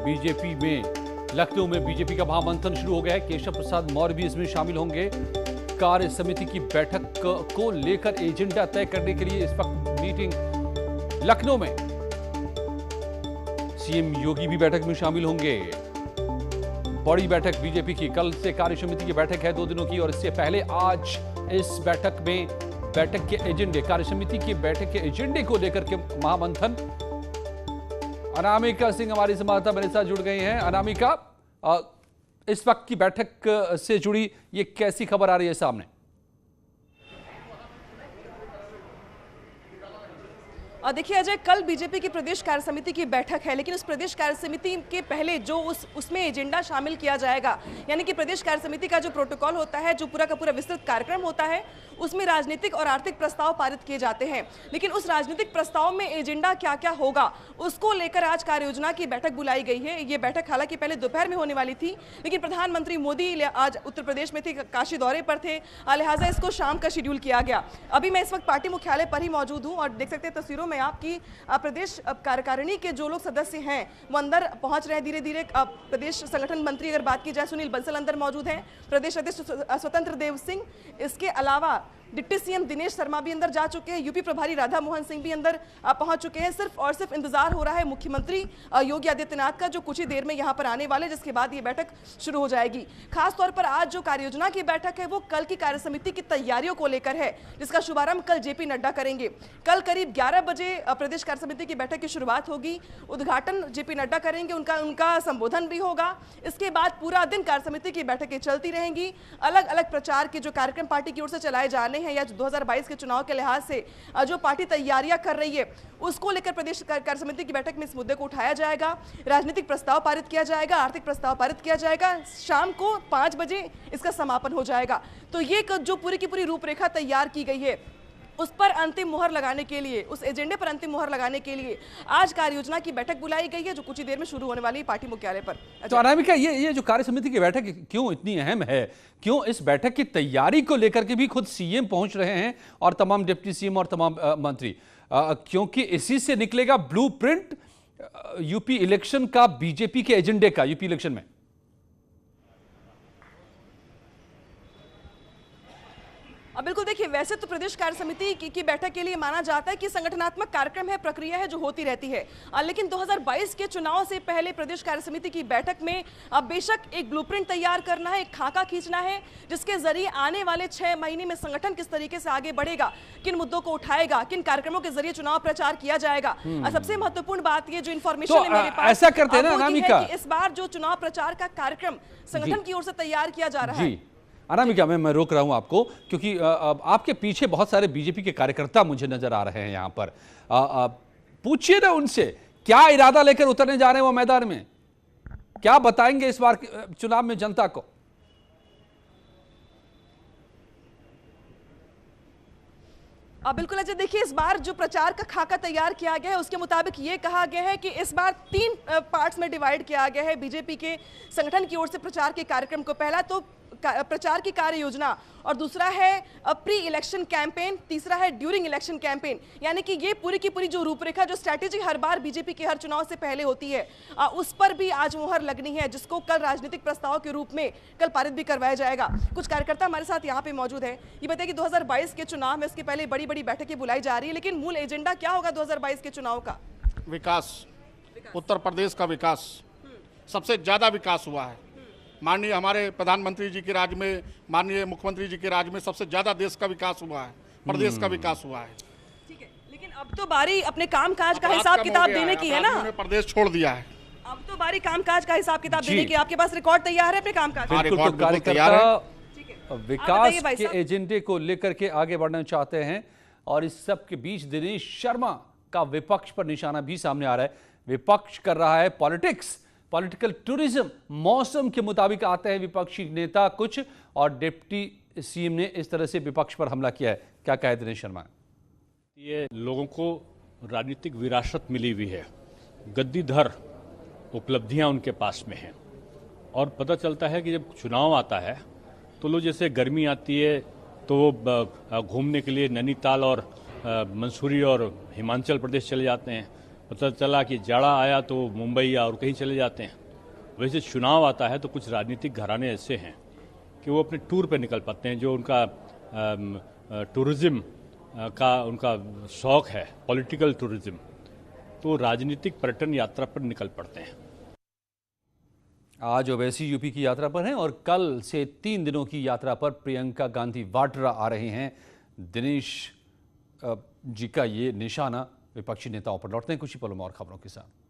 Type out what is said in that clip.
BJP में, लखनऊ में BJP का महामंथन शुरू हो गया है। केशव प्रसाद मौर्य भी इसमें शामिल होंगे। कार्य समिति की बैठक को लेकर एजेंडा तय करने के लिए इस वक्त मीटिंग लखनऊ में। सीएम योगी भी बैठक में शामिल होंगे। बड़ी बैठक बीजेपी की, कल से कार्य समिति की बैठक है 2 दिनों की, और इससे पहले आज इस बैठक में बैठक के एजेंडे, कार्य समिति की बैठक के एजेंडे को लेकर के महामंथन। अनामिका सिंह हमारी संवाददाता मेरे साथ जुड़ गई हैं। अनामिका, इस वक्त की बैठक से जुड़ी ये कैसी खबर आ रही है सामने? देखिए अजय, कल बीजेपी की प्रदेश कार्य समिति की बैठक है, लेकिन उस प्रदेश कार्य समिति के पहले जो उसमें एजेंडा शामिल किया जाएगा, यानी कि प्रदेश कार्य समिति का जो प्रोटोकॉल होता है, जो पूरा का पूरा विस्तृत कार्यक्रम होता है, उसमें राजनीतिक और आर्थिक प्रस्ताव पारित किए जाते हैं। लेकिन उस राजनीतिक प्रस्ताव में एजेंडा क्या क्या होगा, उसको लेकर आज कार्य योजना की बैठक बुलाई गई है। ये बैठक हालांकि पहले दोपहर में होने वाली थी, लेकिन प्रधानमंत्री मोदी आज उत्तर प्रदेश में थे, काशी दौरे पर थे, लिहाजा इसको शाम का शेड्यूल किया गया। अभी मैं इस वक्त पार्टी मुख्यालय पर ही मौजूद हूँ और देख सकते हैं तस्वीरों में आपकी प्रदेश कार्यकारिणी के जो लोग सदस्य हैं वो अंदर पहुंच रहे हैं धीरे धीरे। प्रदेश संगठन मंत्री अगर बात की जाए, सुनील बंसल अंदर मौजूद हैं, प्रदेश अध्यक्ष स्वतंत्र देव सिंह, इसके अलावा डिप्टी सीएम दिनेश शर्मा भी अंदर जा चुके हैं, यूपी प्रभारी राधा मोहन सिंह भी अंदर पहुंच चुके हैं। सिर्फ और सिर्फ इंतजार हो रहा है मुख्यमंत्री योगी आदित्यनाथ का, जो कुछ ही देर में यहां पर आने वाले, जिसके बाद ये बैठक शुरू हो जाएगी। खास तौर पर आज जो कार्य योजना की बैठक है वो कल की कार्य समिति की तैयारियों को लेकर है, जिसका शुभारंभ कल जेपी नड्डा करेंगे। कल करीब 11 बजे प्रदेश कार्य समिति की बैठक की शुरुआत होगी, उद्घाटन जेपी नड्डा करेंगे, उनका संबोधन भी होगा। इसके बाद पूरा दिन कार्य समिति की बैठकें चलती रहेंगी। अलग अलग प्रचार के जो कार्यक्रम पार्टी की ओर से चलाए जाने हैं या 2022 के चुनाव के लिहाज से जो पार्टी तैयारियां कर रही है, उसको लेकर प्रदेश कार्य समिति की बैठक में इस मुद्दे को उठाया जाएगा। राजनीतिक प्रस्ताव पारित किया जाएगा, आर्थिक प्रस्ताव पारित किया जाएगा। शाम को 5 बजे इसका समापन हो जाएगा। तो ये जो पूरी की पूरी रूपरेखा तैयार की गई है, उस पर अंतिम मुहर लगाने के लिए, उस एजेंडे पर अंतिम मुहर लगाने के लिए आज कार्य योजना की बैठक बुलाई गई है, जो कुछ ही देर में शुरू होने वाली है पार्टी मुख्यालय पर। तो अनामिका, ये जो कार्य समिति की बैठक क्यों इतनी अहम है? क्यों इस बैठक की तैयारी को लेकर के भी खुद सीएम पहुंच रहे हैं और तमाम डिप्टी सीएम और तमाम मंत्री? क्योंकि इसी से निकलेगा ब्लूप्रिंट यूपी इलेक्शन का, बीजेपी के एजेंडे का यूपी इलेक्शन में। बिल्कुल, देखिए वैसे तो प्रदेश कार्य समिति की बैठक के लिए माना जाता है कि संगठनात्मक कार्यक्रम है, प्रक्रिया है जो होती रहती है, लेकिन 2022 के चुनाव से पहले प्रदेश कार्य समिति की बैठक में बेशक एक ब्लूप्रिंट तैयार करना है, एक खाका खींचना है, जिसके जरिए आने वाले 6 महीने में संगठन किस तरीके से आगे बढ़ेगा, किन मुद्दों को उठाएगा, किन कार्यक्रमों के जरिए चुनाव प्रचार किया जाएगा। सबसे महत्वपूर्ण बात ये जो इन्फॉर्मेशन है मेरे पास, ऐसा करते हैं ना अनामिका, इस बार जो चुनाव प्रचार का कार्यक्रम संगठन की ओर से तैयार किया जा रहा है। अनामिका, मैं रोक रहा हूं आपको क्योंकि आपके पीछे बहुत सारे बीजेपी के कार्यकर्ता मुझे नजर आ रहे हैं यहां पर। पूछिए ना उनसे, क्या इरादा लेकर उतरने जा रहे हैं वो मैदान में? क्या बताएंगे इस बार चुनाव में जनता को? बिल्कुल अजय, देखिए इस बार जो प्रचार का खाका तैयार किया गया है उसके मुताबिक ये कहा गया है कि इस बार 3 पार्ट्स में डिवाइड किया गया है बीजेपी के संगठन की ओर से प्रचार के कार्यक्रम को। पहला तो प्रचार की कार्य योजना, और दूसरा है प्री इलेक्शन कैंपेन, तीसरा है ड्यूरिंग इलेक्शन कैंपेन। यानी कि ये पूरी की पूरी जो रूपरेखा, जो स्ट्रैटेजी हर बार बीजेपी के हर चुनाव से पहले होती है, उस पर भी आज मुहर लगनी है, जिसको कल राजनीतिक प्रस्ताव के रूप में कल पारित भी करवाया जाएगा। कुछ कार्यकर्ता हमारे साथ यहाँ पे मौजूद है। ये बताइए कि 2022 के चुनाव में इसके पहले बड़ी बड़ी बैठकें बुलाई जा रही है, लेकिन मूल एजेंडा क्या होगा 2022 के चुनाव का? विकास, उत्तर प्रदेश का विकास, सबसे ज्यादा विकास हुआ है। माननीय हमारे प्रधानमंत्री जी के राज में, माननीय मुख्यमंत्री जी के राज में सबसे ज्यादा देश का विकास हुआ है, प्रदेश का विकास हुआ है। ठीक है, लेकिन अब तो बारी अपने कामकाज का हिसाब किताब देने की है ना। प्रदेश छोड़ दिया है, अब तो बारी कामकाज का हिसाब किताब देने की। आपके पास रिकॉर्ड तैयार है अपने कामकाज? बिल्कुल, कार्यकर्ता विकास के एजेंडे को लेकर के आगे बढ़ना चाहते हैं, और इस सब के बीच दिनेश शर्मा का विपक्ष पर निशाना भी सामने आ रहा है। विपक्ष कर रहा है पॉलिटिक्स, पॉलिटिकल टूरिज्म। मौसम के मुताबिक आते हैं विपक्षी नेता कुछ, और डिप्टी सीएम ने इस तरह से विपक्ष पर हमला किया है। क्या कहे दिनेश शर्मा? ये लोगों को राजनीतिक विरासत मिली हुई है, गद्दीधर उपलब्धियां उनके पास में हैं, और पता चलता है कि जब चुनाव आता है तो लोग, जैसे गर्मी आती है तो वो घूमने के लिए नैनीताल और मंसूरी और हिमाचल प्रदेश चले जाते हैं, पता चला कि जाड़ा आया तो मुंबई या और कहीं चले जाते हैं। वैसे चुनाव आता है तो कुछ राजनीतिक घराने ऐसे हैं कि वो अपने टूर पे निकल पाते हैं, जो उनका टूरिज्म का उनका शौक है, पॉलिटिकल टूरिज्म, तो राजनीतिक पर्यटन यात्रा पर निकल पड़ते हैं। आज ओवैसी यूपी की यात्रा पर हैं और कल से 3 दिनों की यात्रा पर प्रियंका गांधी वाड्रा आ रहे हैं। दिनेश जी का ये निशाना विपक्षी नेताओं पर। लौटते हैं कुछ ही पलों में और खबरों के साथ।